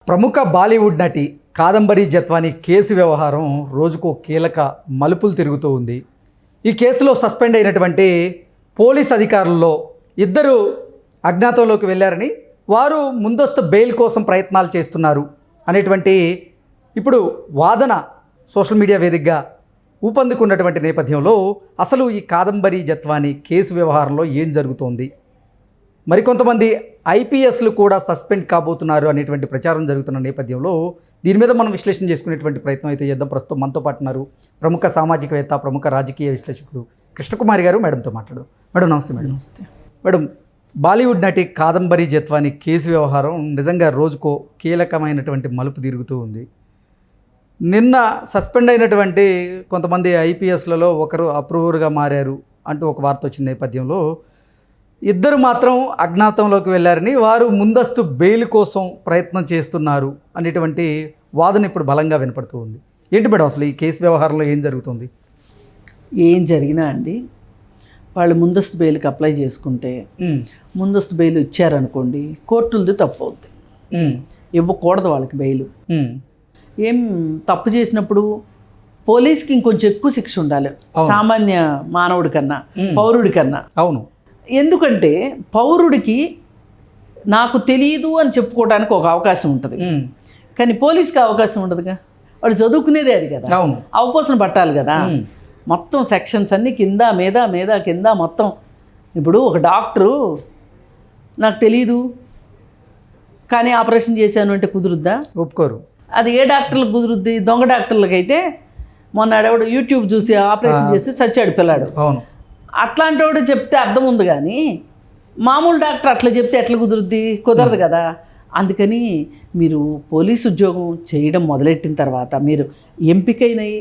ప్రముఖ బాలీవుడ్ నటి కాదంబరి జత్వానీ కేసు వ్యవహారం రోజుకో కీలక మలుపులు తిరుగుతూ ఉంది. ఈ కేసులో సస్పెండ్ అయినటువంటి పోలీస్ అధికారుల్లో ఇద్దరు అజ్ఞాతంలోకి వెళ్ళారని, వారు ముందస్తు బెయిల్ కోసం ప్రయత్నాలు చేస్తున్నారు అనేటువంటి ఇప్పుడు వాదన సోషల్ మీడియా వేదికగా ఊపందుకున్నటువంటి నేపథ్యంలో అసలు ఈ కాదంబరి జత్వానీ కేసు వ్యవహారంలో ఏం జరుగుతోంది, మరికొంతమంది ఐపీఎస్లు కూడా సస్పెండ్ కాబోతున్నారు అనేటువంటి ప్రచారం జరుగుతున్న నేపథ్యంలో దీని మీద మనం విశ్లేషణ చేసుకునేటువంటి ప్రయత్నం అయితే చేద్దాం. ప్రస్తుతం మనతో పాటు ఉన్నారు ప్రముఖ సామాజికవేత్త, ప్రముఖ రాజకీయ విశ్లేషకుడు కృష్ణకుమారి గారు. మేడంతో మాట్లాడదాం. మేడం నమస్తే. మేడం నమస్తే. మేడం, బాలీవుడ్ నటి కాదంబరి జత్వానీ కేసు వ్యవహారం నిజంగా రోజుకో కీలకమైనటువంటి మలుపు తిరుగుతూ ఉంది. నిన్న సస్పెండ్ అయినటువంటి కొంతమంది ఐపీఎస్లలో ఒకరు అప్రూవర్గా మారారు అంటూ ఒక వార్త వచ్చిన నేపథ్యంలో ఇద్దరు మాత్రం అజ్ఞాతంలోకి వెళ్ళారని, వారు ముందస్తు బెయిల్ కోసం ప్రయత్నం చేస్తున్నారు అనేటువంటి వాదన ఇప్పుడు బలంగా వినపడుతూ ఉంది. ఏంటి మేడం అసలు ఈ కేసు వ్యవహారంలో ఏం జరుగుతుంది? ఏం జరిగినా అండి, వాళ్ళు ముందస్తు బెయిల్కి అప్లై చేసుకుంటే ముందస్తు బెయిల్ ఇచ్చారనుకోండి, కోర్టులది తప్పు అవుతుంది. ఇవ్వకూడదు వాళ్ళకి బెయిల్. ఏం తప్పు చేసినప్పుడు పోలీస్కి ఇంకొంచెం ఎక్కువ శిక్ష ఉండాలి సామాన్య మానవుడి కన్నా, పౌరుడి కన్నా. అవును. ఎందుకంటే పౌరుడికి నాకు తెలియదు అని చెప్పుకోవడానికి ఒక అవకాశం ఉంటుంది, కానీ పోలీస్కి అవకాశం ఉండదుగా. వాళ్ళు చదువుకునేదే అది కదా, అవపోసన పట్టాలి కదా. మొత్తం సెక్షన్స్ అన్నీ కింద మీద మీద కింద మొత్తం. ఇప్పుడు ఒక డాక్టరు నాకు తెలీదు కానీ ఆపరేషన్ చేశాను అంటే కుదురుద్దా? ఒప్పుకోరు. అది ఏ డాక్టర్లకు కుదురుద్ది? దొంగ డాక్టర్లకు అయితే మొన్న ఆడవాడు యూట్యూబ్ చూసి ఆపరేషన్ చేసి చచ్చాడు పిల్లాడు. అవును. అట్లాంటి వాడు చెప్తే అర్థం ఉంది, కానీ మామూలు డాక్టర్ అట్లా చెప్తే ఎట్లా కుదురుద్ది? కుదరదు కదా. అందుకని మీరు పోలీసు ఉద్యోగం చేయడం మొదలెట్టిన తర్వాత, మీరు ఎంపికైనవి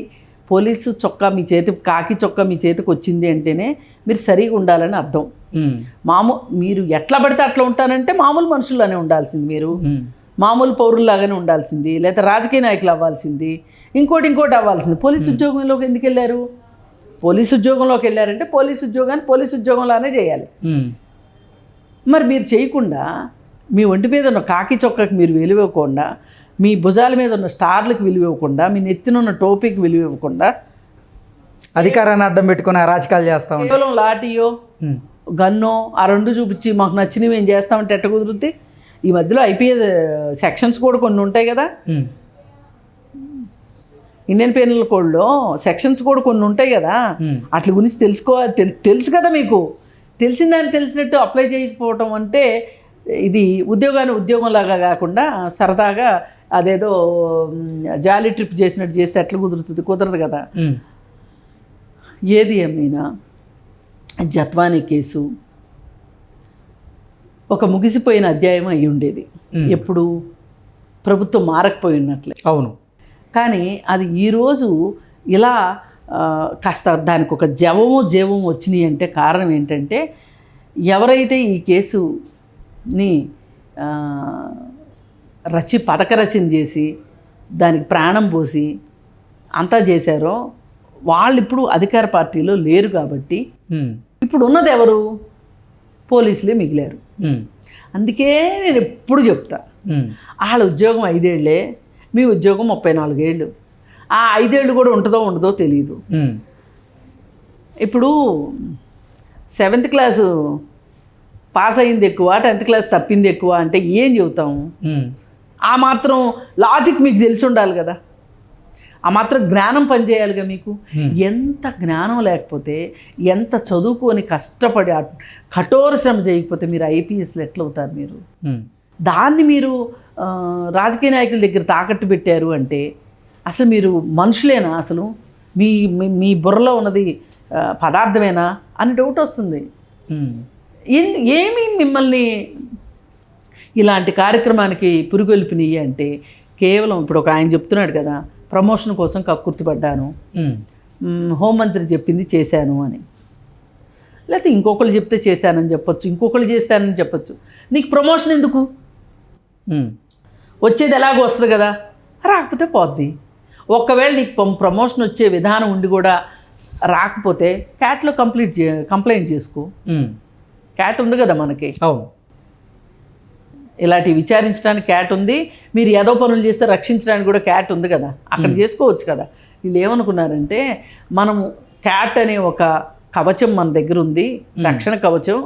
పోలీసు చొక్కా మీ చేతి, కాకి చొక్కా మీ చేతికి వచ్చింది అంటేనే మీరు సరిగా ఉండాలని అర్థం. మీరు ఎట్లా పడితే అట్లా ఉంటానంటే మామూలు మనుషుల్లానే ఉండాల్సింది, మీరు మామూలు పౌరుల్లాగానే ఉండాల్సింది, లేదా రాజకీయ నాయకులు అవ్వాల్సింది, ఇంకోటి అవ్వాల్సింది. పోలీసు ఉద్యోగంలోకి ఎందుకు వెళ్ళారు? పోలీసు ఉద్యోగంలోకి వెళ్ళారంటే పోలీసు ఉద్యోగాన్ని పోలీసు ఉద్యోగంలానే చేయాలి. మరి మీరు చేయకుండా, మీ ఒంటి మీద ఉన్న కాకి చొక్కకి మీరు విలువ ఇవ్వకుండా, మీ భుజాల మీద ఉన్న స్టార్లకు విలువ ఇవ్వకుండా, మీ నెత్తినున్న టోపీకి విలువ ఇవ్వకుండా, అధికారాన్ని అడ్డం పెట్టుకుని అరాచకాలు చేస్తాం. కేవలం లాఠీయో గన్నో ఆ రెండు చూపించి మాకు నచ్చినవి ఏం చేస్తామంటే ఎట్ట కుదురుద్ది? ఈ మధ్యలో ఐపీఎస్ సెక్షన్స్ కూడా కొన్ని ఉంటాయి కదా, ఇండియన్ పీనల్ కోడ్లో సెక్షన్స్ కూడా కొన్ని ఉంటాయి కదా, అట్ల గురించి తెలుసు కదా మీకు. తెలిసిందని తెలిసినట్టు అప్లై చేయకపోవటం అంటే ఇది ఉద్యోగాన్ని ఉద్యోగంలాగా కాకుండా సరదాగా అదేదో జాలీ ట్రిప్ చేసినట్టు చేస్తే ఎట్లా కుదురుతుంది? కుదరదు కదా. ఏది ఏమైనా జత్వానీ కేసు ఒక ముగిసిపోయిన అధ్యాయం అయి ఉండేది. ఎప్పుడు ప్రభుత్వం మారకపోయినట్లే. అవును. కానీ అది ఈరోజు ఇలా కాస్త దానికి ఒక జీవము వచ్చినాయి అంటే కారణం ఏంటంటే, ఎవరైతే ఈ కేసుని పథక రచన చేసి దానికి ప్రాణం పోసి అంతా చేశారో వాళ్ళు ఇప్పుడు అధికార పార్టీలో లేరు. కాబట్టి ఇప్పుడు ఉన్నది ఎవరు? పోలీసులే మిగిలారు. అందుకే నేను ఎప్పుడు చెప్తా, వాళ్ళ ఉద్యోగం 5 ఏళ్ళే, మీ ఉద్యోగం 34 ఏళ్ళు. ఆ 5 ఏళ్ళు కూడా ఉంటుందో ఉండదో తెలియదు. ఇప్పుడు 7th క్లాసు పాస్ అయింది ఎక్కువ, 10th క్లాస్ తప్పింది ఎక్కువ అంటే ఏం చెబుతాము? ఆ మాత్రం లాజిక్ మీకు తెలిసి ఉండాలి కదా, ఆ మాత్రం జ్ఞానం పనిచేయాలిగా మీకు. ఎంత జ్ఞానం లేకపోతే, ఎంత చదువుకొని కష్టపడి కఠోర శ్రమ చేయకపోతే మీరు ఐపీఎస్లు ఎట్లవుతారు? మీరు దాన్ని మీరు రాజకీయ నాయకుల దగ్గర తాకట్టు పెట్టారు అంటే అసలు మీరు మనుషులేనా? అసలు మీ బుర్రలో ఉన్నది పదార్థమేనా అని డౌట్ వస్తుంది. ఏమి మిమ్మల్ని ఇలాంటి కార్యక్రమానికి పురుగొల్పినాయి అంటే కేవలం ఇప్పుడు ఒక ఆయన చెప్తున్నాడు కదా, ప్రమోషన్ కోసం కక్కుర్తిపడ్డాను, హోంమంత్రి చెప్పింది చేశాను అని. లేకపోతే ఇంకొకరు చెప్తే చేశానని చెప్పొచ్చు, ఇంకొకరు చేశానని చెప్పొచ్చు. నీకు ప్రమోషన్ ఎందుకు? వచ్చేది ఎలాగో వస్తుంది కదా, రాకపోతే పోద్ది. ఒకవేళ నీకు ప్రమోషన్ వచ్చే విధానం ఉండి కూడా రాకపోతే క్యాట్లో కంప్లైంట్ చేసుకో. క్యాట్ ఉంది కదా మనకి. ఇలాంటి విచారించడానికి క్యాట్ ఉంది, మీరు ఏదో పనులు చేస్తే రక్షించడానికి కూడా క్యాట్ ఉంది కదా, అక్కడ చేసుకోవచ్చు కదా. వీళ్ళు ఏమనుకున్నారంటే మనము క్యాట్ అనే ఒక కవచం మన దగ్గర ఉంది, రక్షణ కవచం,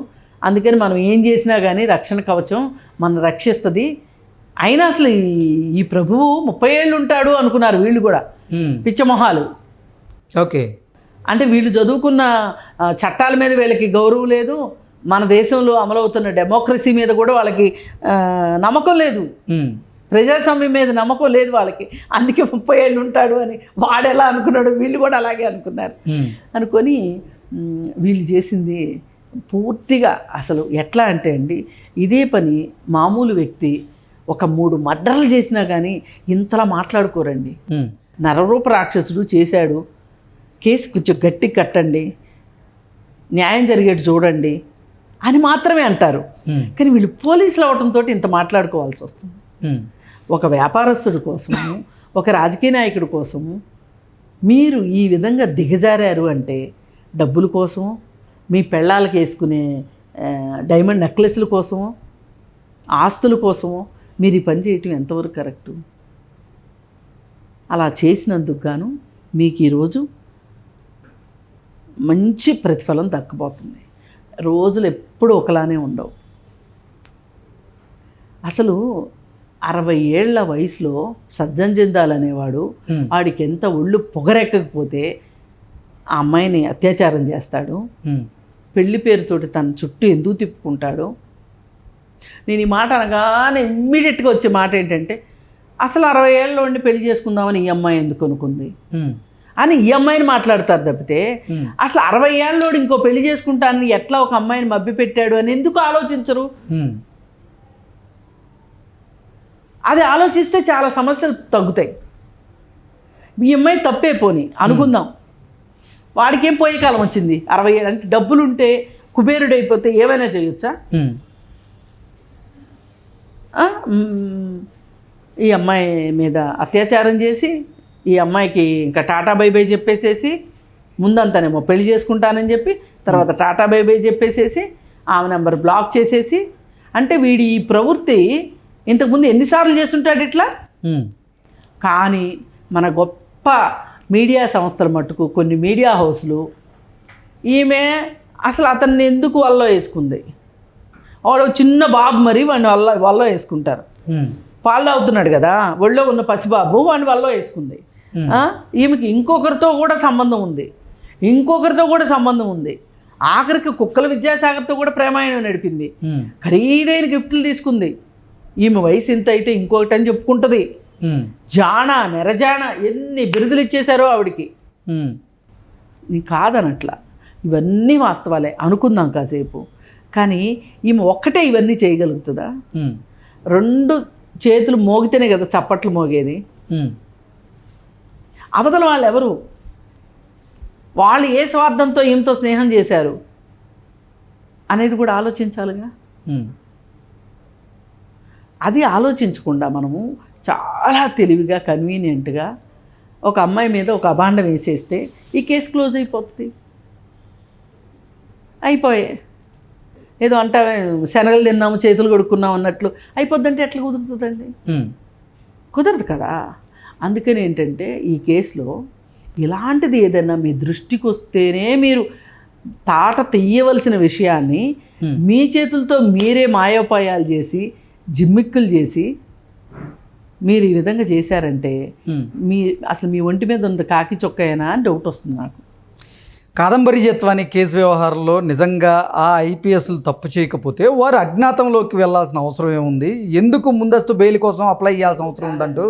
అందుకని మనం ఏం చేసినా కానీ రక్షణ కవచం మన రక్షిస్తుంది. అయినా అసలు ఈ ప్రభువు 30 ఏళ్ళు ఉంటాడు అనుకున్నారు వీళ్ళు కూడా, పిచ్చమొహాలు. ఓకే, అంటే వీళ్ళు చదువుకున్న చట్టాల మీద వీళ్ళకి గౌరవం లేదు, మన దేశంలో అమలవుతున్న డెమోక్రసీ మీద కూడా వాళ్ళకి నమ్మకం లేదు, ప్రజాస్వామ్యం మీద నమ్మకం లేదు వాళ్ళకి. అందుకే 30 ఏళ్ళు ఉంటాడు అని వాడు ఎలా అనుకున్నాడు, వీళ్ళు కూడా అలాగే అనుకున్నారు. అనుకొని వీళ్ళు చేసింది పూర్తిగా అసలు ఎట్లా అంటే అండి, ఇదే పని మామూలు వ్యక్తి ఒక 3 మర్డర్లు చేసినా కానీ ఇంతలా మాట్లాడుకోరండి. నరరూప రాక్షసుడు చేశాడు, కేసు కొంచెం గట్టి కట్టండి, న్యాయం జరిగేట్టు చూడండి అని మాత్రమే అంటారు. కానీ వీళ్ళు పోలీసులు అవడంతో ఇంత మాట్లాడుకోవాల్సి వస్తుంది. ఒక వ్యాపారస్తుడి కోసము, ఒక రాజకీయ నాయకుడి కోసము మీరు ఈ విధంగా దిగజారారు అంటే, డబ్బుల కోసము, మీ పెళ్ళాలకు వేసుకునే డైమండ్ నెక్లెస్ల కోసము, ఆస్తుల కోసము మీరు ఈ పని చేయటం ఎంతవరకు కరెక్టు? అలా చేసినందుకు గాను మీకు ఈరోజు మంచి ప్రతిఫలం దక్కబోతుంది. రోజులు ఎప్పుడూ ఒకలానే ఉండవు. అసలు 60 ఏళ్ల వయసులో సజ్జన్ జిందాల్ అనేవాడు, వాడికి ఎంత ఒళ్ళు పొగరెక్కకపోతే ఆ అమ్మాయిని అత్యాచారం చేస్తాడు, పెళ్లి పేరుతోటి తన చుట్టూ ఎందుకు తిప్పుకుంటాడు. నేను ఈ మాట అనగానే ఇమ్మీడియట్గా వచ్చే మాట ఏంటంటే, అసలు 60 ఏళ్ళలో ఉండి పెళ్లి చేసుకుందామని ఈ అమ్మాయి ఎందుకు అనుకుంది అని ఈ అమ్మాయిని మాట్లాడతారు తప్పితే, అసలు 60 ఏళ్ళలోడు ఇంకో పెళ్లి చేసుకుంటానని ఎట్లా ఒక అమ్మాయిని మభ్యపెట్టాడు అని ఎందుకు ఆలోచించరు? అది ఆలోచిస్తే చాలా సమస్యలు తగ్గుతాయి. ఈ అమ్మాయి తప్పే పోని అనుకుందాం, వాడికేం పోయే కాలం వచ్చింది, 60 ఏళ్ళు అంటే డబ్బులుంటే కుబేరుడైపోతే ఏమైనా చేయొచ్చా? ఈ అమ్మాయి మీద అత్యాచారం చేసి ఈ అమ్మాయికి ఇంకా టాటా బై బై చెప్పేసేసి, ముందంతానేమో పెళ్లి చేసుకుంటానని చెప్పి తర్వాత టాటా బై బై చెప్పేసేసి ఆమె నెంబర్ బ్లాక్ చేసేసి, అంటే వీడి ఈ ప్రవృత్తి ఇంతకుముందు ఎన్నిసార్లు చేస్తుంటాడు ఇట్లా. కానీ మన గొప్ప మీడియా సంస్థల మట్టుకు కొన్ని మీడియా హౌస్లు ఈమె అసలు అతన్ని ఎందుకు వల్లో వేసుకుంది, వాడు చిన్న బాబు మరి వాడిని వల్లో వేసుకుంటారు, పాలు అవుతున్నాడు కదా ఒళ్ళో ఉన్న పసిబాబు వాడిని వల్లో వేసుకుంది. ఈమెకి ఇంకొకరితో కూడా సంబంధం ఉంది, ఇంకొకరితో కూడా సంబంధం ఉంది, ఆఖరికి కుక్కల విద్యాసాగర్తో కూడా ప్రేమాయణం నడిపింది, ఖరీదైన గిఫ్ట్లు తీసుకుంది. ఈమె వయసు ఇంత అయితే ఇంకొకటి అని చెప్పుకుంటుంది. జాణ నెరజాణ ఎన్ని బిరుదులు ఇచ్చేశారో ఆవిడికి. నీ కాదనట్లా, ఇవన్నీ వాస్తవాలే అనుకుందాం కాసేపు. కానీ ఈమె ఒక్కటే ఇవన్నీ చేయగలుగుతుందా? 2 చేతులు మోగితేనే కదా చప్పట్లు మోగేది. అవతల వాళ్ళు ఎవరు, వాళ్ళు ఏ స్వార్థంతో ఈమెతో స్నేహం చేశారు అనేది కూడా ఆలోచించాలిగా. అది ఆలోచించకుండా మనము చాలా తెలివిగా కన్వీనియంట్గా ఒక అమ్మాయి మీద ఒక అభాండం వేసేస్తే ఈ కేసు క్లోజ్ అయిపోతుంది. అయిపోయే ఏదో అంటే శనగలు తిన్నాము చేతులు కొడుకున్నాం అన్నట్లు అయిపోద్దంటే ఎట్లా కుదురుతుందండి? కుదరదు కదా. అందుకని ఏంటంటే ఈ కేసులో ఇలాంటిది ఏదైనా మీ దృష్టికి వస్తేనే మీరు తాట తీయవలసిన విషయాన్ని మీ చేతులతో మీరే మాయోపాయాలు చేసి జిమ్మిక్కులు చేసి మీరు ఈ విధంగా చేశారంటే అసలు మీ ఒంటి మీద ఉంది కాకి చొక్కాయేనా అని డౌట్ వస్తుంది నాకు. కాదంబరి జత్వాని కేసు వ్యవహారంలో నిజంగా ఆ ఐపీఎస్లు తప్పు చేయకపోతే వారు అజ్ఞాతంలోకి వెళ్లాల్సిన అవసరం ఏముంది, ఎందుకు ముందస్తు బెయిల్ కోసం అప్లై చేయాల్సిన అవసరం ఉందంటూ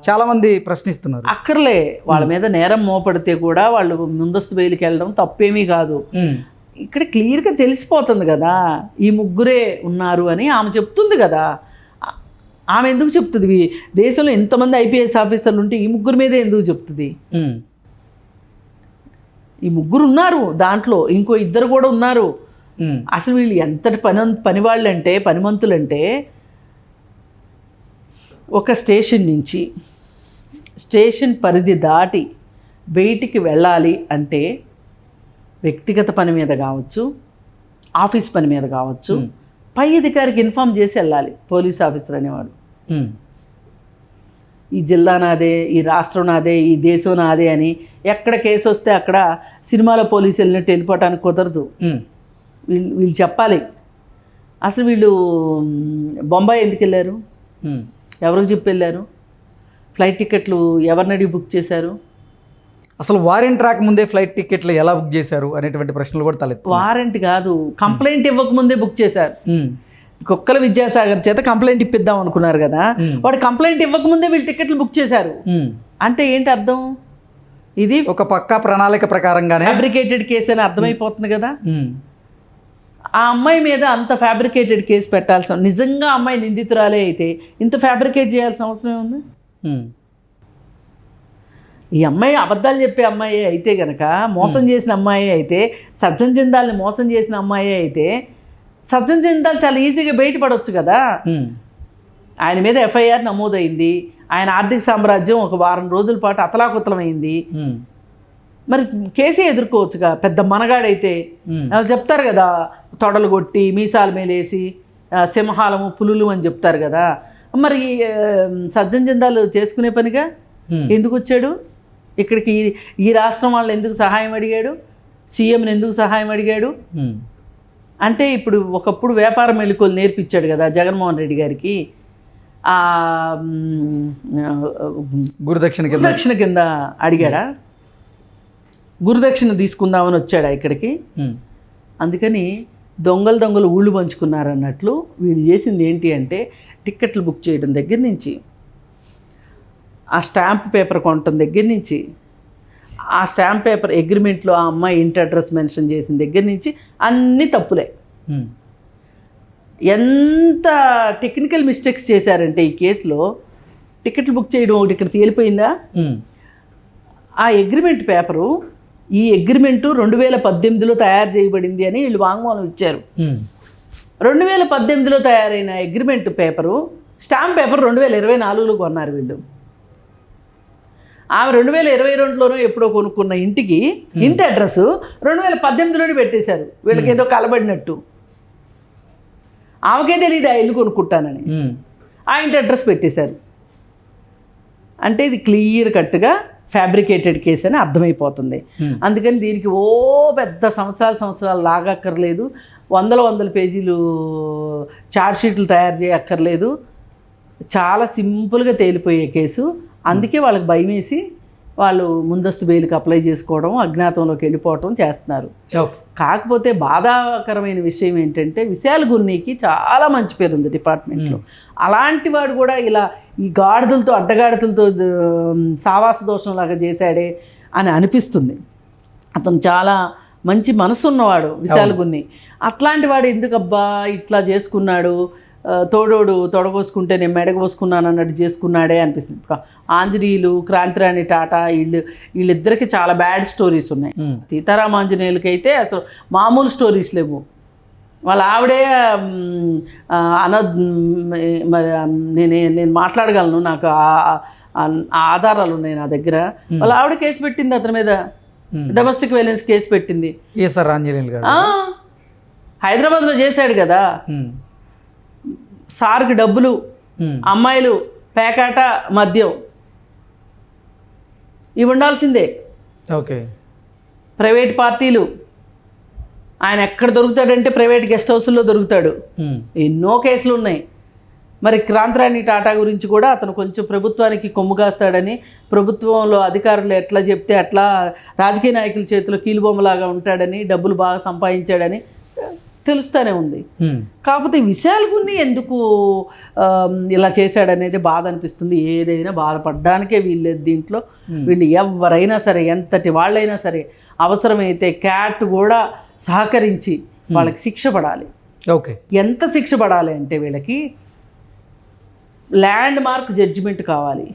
చాలామంది ప్రశ్నిస్తున్నారు. అక్కర్లే, వాళ్ళ మీద నేరం మోపడితే కూడా వాళ్ళు ముందస్తు బెయిల్కి వెళ్ళడం తప్పేమీ కాదు. ఇక్కడ క్లియర్గా తెలిసిపోతుంది కదా ఈ ముగ్గురే ఉన్నారు అని ఆమె చెప్తుంది కదా. ఆమె ఎందుకు చెప్తుంది? దేశంలో ఎంతమంది ఐపీఎస్ ఆఫీసర్లు ఉంటే ఈ ముగ్గురు మీదే ఎందుకు చెప్తుంది? ఈ ముగ్గురు ఉన్నారు, దాంట్లో ఇంకో 2 కూడా ఉన్నారు. అసలు వీళ్ళు ఎంతటి పనివాళ్ళంటే పనిమంతులంటే, ఒక స్టేషన్ నుంచి స్టేషన్ పరిధి దాటి బయటికి వెళ్ళాలి అంటే వ్యక్తిగత పని మీద కావచ్చు, ఆఫీస్ పని మీద కావచ్చు, పై అధికారికి ఇన్ఫామ్ చేసి వెళ్ళాలి పోలీస్ ఆఫీసర్ అనేవాడు. ఈ జిల్లా నాదే, ఈ రాష్ట్రం నాదే, ఈ దేశం నాదే అని ఎక్కడ కేసు వస్తే అక్కడ సినిమాలో పోలీసు వెళ్ళినట్టు వెళ్ళిపోవటానికి కుదరదు. వీళ్ళు చెప్పాలి అసలు వీళ్ళు బొంబాయి ఎందుకు వెళ్ళారు, ఎవరికి చెప్పి వెళ్ళారు, ఫ్లైట్ టికెట్లు ఎవరిని అడిగి బుక్ చేశారు, అసలు వారెంట్ రాకముందే ఫ్లైట్ టికెట్లు ఎలా బుక్ చేశారు అనేటువంటి ప్రశ్నలు కూడా తలెత్తాయి. వారెంట్ కాదు, కంప్లైంట్ ఇవ్వకముందే బుక్ చేశారు. కుక్కల విద్యాసాగర్ చేత కంప్లైంట్ ఇప్పిద్దాం అనుకున్నారు కదా, వాడు కంప్లైంట్ ఇవ్వకముందే వీళ్ళు టికెట్లు బుక్ చేశారు. అంటే ఏంటి అర్థం? ఇది ఒక పక్కా ప్రణాళిక ప్రకారంగానే ఫ్యాబ్రికేటెడ్ కేసు అని అర్థమైపోతుంది కదా. ఆ అమ్మాయి మీద అంత ఫ్యాబ్రికేటెడ్ కేసు పెట్టాల్సిన, నిజంగా అమ్మాయి నిందితురాలే అయితే ఇంత ఫ్యాబ్రికేట్ చేయాల్సిన అవసరం ఉంది? ఈ అమ్మాయి అబద్ధాలు చెప్పే అమ్మాయి అయితే గనక, మోసం చేసిన అమ్మాయి అయితే, సజ్జన్ జిందాల్ని మోసం చేసిన అమ్మాయి అయితే సజ్జన్ జిందాల్ చాలా ఈజీగా బయటపడవచ్చు కదా. ఆయన మీద ఎఫ్ఐఆర్ నమోదైంది, ఆయన ఆర్థిక సామ్రాజ్యం ఒక వారం రోజుల పాటు అతలాకుతలమైంది. మరి కేసే ఎదుర్కోవచ్చుగా పెద్ద మనగాడైతే. చెప్తారు కదా తొడలు కొట్టి మీసాలు మేలేసి సింహాలము పులులు అని చెప్తారు కదా. మరి సజ్జన్ జిందాల్ చేసుకునే పనిగా ఎందుకు వచ్చాడు ఇక్కడికి? ఈ రాష్ట్రం వాళ్ళు ఎందుకు సహాయం అడిగాడు? సీఎంని ఎందుకు సహాయం అడిగాడు? అంటే ఇప్పుడు ఒకప్పుడు వ్యాపార మెళుకువలు నేర్పించాడు కదా జగన్మోహన్ రెడ్డి గారికి. గురుదక్షిణ కింద అడిగాడా? గురుదక్షిణ తీసుకుందామని వచ్చాడా ఇక్కడికి? అందుకని దొంగలు ఊళ్ళు పంచుకున్నారు అన్నట్లు వీళ్ళు చేసింది ఏంటి అంటే, టిక్కెట్లు బుక్ చేయడం దగ్గర నుంచి, ఆ స్టాంప్ పేపర్ కొనటం దగ్గర నుంచి, ఆ స్టాంప్ పేపర్ అగ్రిమెంట్లో ఆ అమ్మాయి ఇంటి అడ్రస్ మెన్షన్ చేసిన దగ్గర నుంచి అన్నీ తప్పులే. ఎంత టెక్నికల్ మిస్టేక్స్ చేశారంటే ఈ కేసులో. టికెట్లు బుక్ చేయడం ఒకటి ఇక్కడ తేలిపోయిందా? ఆ అగ్రిమెంట్ పేపరు, ఈ అగ్రిమెంటు 2018లో తయారు చేయబడింది అని వీళ్ళు వాంగ్మూలం ఇచ్చారు. 2018లో తయారైన అగ్రిమెంట్ పేపరు, స్టాంప్ పేపర్ 2024లో కొన్నారు వీళ్ళు. ఆమె 2022లోనో ఎప్పుడో కొనుక్కున్న ఇంటికి ఇంటి అడ్రస్ 2018లోనే పెట్టేశారు. వీళ్ళకి ఏదో కలబడినట్టు. ఆమెకే తెలియదు ఆ ఇల్లు కొనుక్కుంటానని. ఆ ఇంటి అడ్రస్ పెట్టేశారు. అంటే ఇది క్లియర్ కట్గా ఫ్యాబ్రికేటెడ్ కేసు అని అర్థమైపోతుంది. అందుకని దీనికి పెద్ద సంవత్సరాలు లాగక్కర్లేదు, వందల పేజీలు ఛార్జ్షీట్లు తయారు చేయక్కర్లేదు. చాలా సింపుల్గా తేలిపోయే కేసు. అందుకే వాళ్ళకి భయం వేసి వాళ్ళు ముందస్తు బెయిల్కి అప్లై చేసుకోవడం, అజ్ఞాతంలోకి వెళ్ళిపోవడం చేస్తున్నారు. కాకపోతే బాధాకరమైన విషయం ఏంటంటే, విశాల్ గున్నీకి చాలా మంచి పేరు ఉంది డిపార్ట్మెంట్లో. అలాంటి వాడు కూడా ఇలా ఈ అడ్డగాడిదలతో సావాస దోషంలాగా చేశాడే అని అనిపిస్తుంది. అతను చాలా మంచి మనసు ఉన్నవాడు విశాల్ గున్ని. అట్లాంటి వాడు ఎందుకబ్బా ఇట్లా చేసుకున్నాడు, తొడగోసుకుంటే నేను మెడగోసుకున్నాను అన్నట్టు చేసుకున్నాడే అనిపిస్తుంది. ఇప్పుడు ఆంజనేయులు, క్రాంతిరాణి టాటా వీళ్ళిద్దరికి చాలా బ్యాడ్ స్టోరీస్ ఉన్నాయి. సీతారామ ఆంజనేయులకి అయితే అసలు మామూలు స్టోరీస్ లేవు. వాళ్ళ ఆవిడే మరి నేను మాట్లాడగలను, నాకు ఆధారాలు ఉన్నాయి నా దగ్గర. వాళ్ళ ఆవిడ కేసు పెట్టింది అతని మీద, డొమెస్టిక్ వైలెన్స్ కేసు పెట్టింది. హైదరాబాద్లో చేశాడు కదా. సార్కి డబ్బులు, అమ్మాయిలు, పేకాట, మద్యం ఇవి ఉండాల్సిందే. ప్రైవేట్ పార్టీలు, ఆయన ఎక్కడ దొరుకుతాడంటే ప్రైవేట్ గెస్ట్ హౌస్లో దొరుకుతాడు. ఎన్నో కేసులు ఉన్నాయి. మరి క్రాంతిరాణి టాటా గురించి కూడా అతను కొంచెం ప్రభుత్వానికి కొమ్ము కాస్తాడని, ప్రభుత్వంలో అధికారులు ఎట్లా చెప్తే అట్లా రాజకీయ నాయకుల చేతిలో కీలుబొమ్మలాగా ఉంటాడని, డబ్బులు బాగా సంపాదించాడని తెలుస్తూనే ఉంది. కాకపోతే విశాల్ గున్ని ఎందుకు ఇలా చేశాడనేది బాధ అనిపిస్తుంది. ఏదైనా బాధపడడానికే వీళ్ళు దీంట్లో. వీళ్ళు ఎవరైనా సరే, ఎంతటి వాళ్ళైనా సరే, అవసరమైతే క్యాట్ కూడా సహకరించి వాళ్ళకి శిక్ష పడాలి. ఎంత శిక్ష పడాలి అంటే, వీళ్ళకి ల్యాండ్ మార్క్ జడ్జిమెంట్ కావాలి.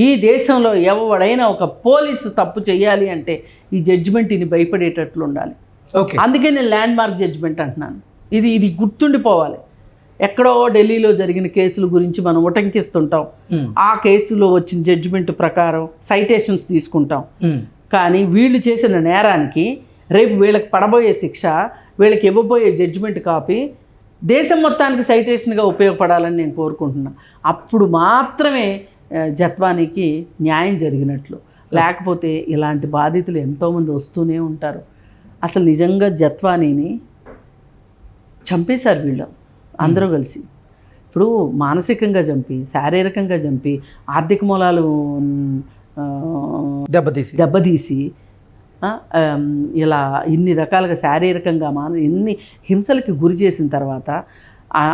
ఈ దేశంలో ఎవడైనా ఒక పోలీసు తప్పు చేయాలి అంటే ఈ జడ్జిమెంట్ ఇని భయపడేటట్లు ఉండాలి. అందుకే నేను ల్యాండ్ మార్క్ జడ్జిమెంట్ అంటున్నాను. ఇది గుర్తుండిపోవాలి. ఎక్కడో ఢిల్లీలో జరిగిన కేసుల గురించి మనం ఉటంకిస్తుంటాం. ఆ కేసులో వచ్చిన జడ్జిమెంట్ ప్రకారం సైటేషన్స్ తీసుకుంటాం. కానీ వీళ్ళు చేసిన నేరానికి రేపు వీళ్ళకి పడబోయే శిక్ష, వీళ్ళకి ఇవ్వబోయే జడ్జిమెంట్ కాపీ దేశం మొత్తానికి సైటేషన్గా ఉపయోగపడాలని నేను కోరుకుంటున్నాను. అప్పుడు మాత్రమే జత్వానీకి న్యాయం జరిగినట్లు. లేకపోతే ఇలాంటి బాధితులు ఎంతోమంది వస్తూనే ఉంటారు. అసలు నిజంగా జత్వానీని చంపేశారు వీళ్ళు అందరూ కలిసి. ఇప్పుడు మానసికంగా చంపి, శారీరకంగా చంపి, ఆర్థిక మూలాలు దెబ్బతీసి ఇలా ఇన్ని రకాలుగా శారీరకంగా ఎన్ని హింసలకి గురి చేసిన తర్వాత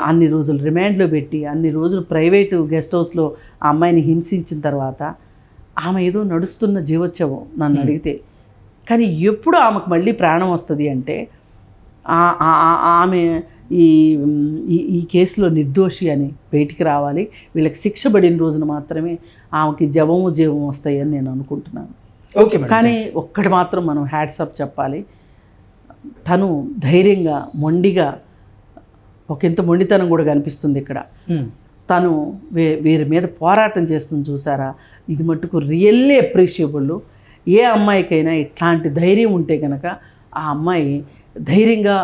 అన్ని రోజులు రిమాండ్లో పెట్టి, అన్ని రోజులు ప్రైవేటు గెస్ట్ హౌస్లో ఆ అమ్మాయిని హింసించిన తర్వాత ఆమె ఏదో నడుస్తున్న జీవోత్సవం నన్ను అడిగితే. కానీ ఎప్పుడు ఆమెకు మళ్ళీ ప్రాణం వస్తుంది అంటే ఆమె ఈ కేసులో నిర్దోషి అని బయటికి రావాలి, వీళ్ళకి శిక్ష పడిన రోజున మాత్రమే ఆమెకి జీవం వస్తాయని నేను అనుకుంటున్నాను. ఓకే. కానీ ఒక్కటి మాత్రం మనం హ్యాట్సాప్ చెప్పాలి, తను ధైర్యంగా మొండిగా ఒకంత మొండితనం కూడా కనిపిస్తుంది ఇక్కడ. తను వీరి మీద పోరాటం చేస్తుంది చూసారా, ఇది మట్టుకు రియల్లీ అప్రిషియబుల్. ఏ అమ్మాయికైనా ఇట్లాంటి ధైర్యం ఉంటే కనుక ఆ అమ్మాయి ధైర్యంగా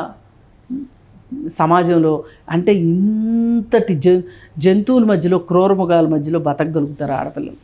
సమాజంలో అంటే ఇంతటి జంతువుల మధ్యలో, క్రూరమృగాల మధ్యలో బతకగలుగుతారు ఆడపిల్లలు.